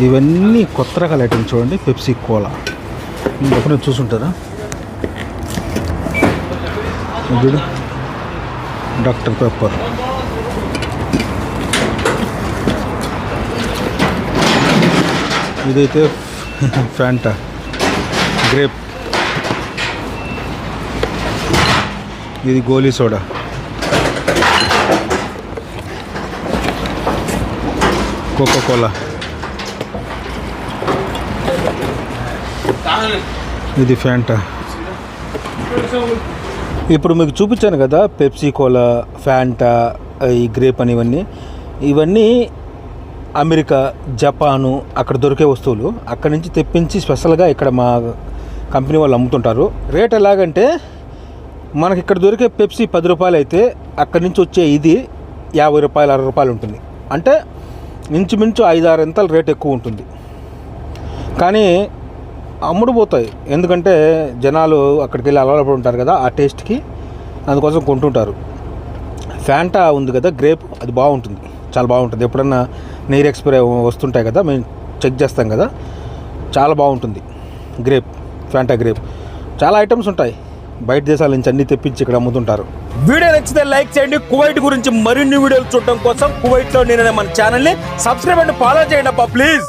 ఇవన్నీ కొత్త రకాల ఐటమ్స్ చూడండి. పెప్సీ కోలా ఎప్పుడైనా చూసుంటారా? చూడు, డాక్టర్ పెప్పర్. ఇదైతే ఫ్యాంటా గ్రేప్. ఇది గోలీ సోడా. కోకో కోలా. ఇది ఫ్యాంటా. ఇప్పుడు మీకు చూపించాను కదా పెప్సీ కోలా, ఫ్యాంటా, ఈ గ్రేప్ అని ఇవన్నీ అమెరికా, జపాను అక్కడ దొరికే వస్తువులు. అక్కడి నుంచి తెప్పించి స్పెషల్గా ఇక్కడ మా కంపెనీ వాళ్ళు అమ్ముతుంటారు. రేట్ ఎలాగంటే మనకి ఇక్కడ దొరికే పెప్సీ 10 రూపాయలు అయితే అక్కడి నుంచి వచ్చే ఇది 50 రూపాయలు 60 రూపాయలు ఉంటుంది. అంటే ఇంచుమించు 5-6 ఎంతల రేట్ ఎక్కువ ఉంటుంది. కానీ అమ్ముడుపోతాయి, ఎందుకంటే జనాలు అక్కడికి వెళ్ళి అలవాటు ఉంటారు కదా ఆ టేస్ట్కి, అందుకోసం కొంటుంటారు. ఫ్యాంటా ఉంది కదా గ్రేప్, అది బాగుంటుంది, చాలా బాగుంటుంది. ఎప్పుడన్నా నీరు ఎక్స్పైరీ వస్తుంటాయి కదా, మేము చెక్ చేస్తాం కదా, చాలా బాగుంటుంది గ్రేప్, ఫ్యాంటా గ్రేప్. చాలా ఐటమ్స్ ఉంటాయి బయట దేశాల నుంచి, అన్నీ తెప్పించి ఇక్కడ అమ్ముతుంటారు. వీడియో నచ్చితే లైక్ చేయండి. కువైట్ గురించి మరిన్ని వీడియోలు చూడడం కోసం కువైట్లో నేను మన ఛానల్ని సబ్స్క్రైబ్ అండ్ ఫాలో చేయండి అబ్బా ప్లీజ్.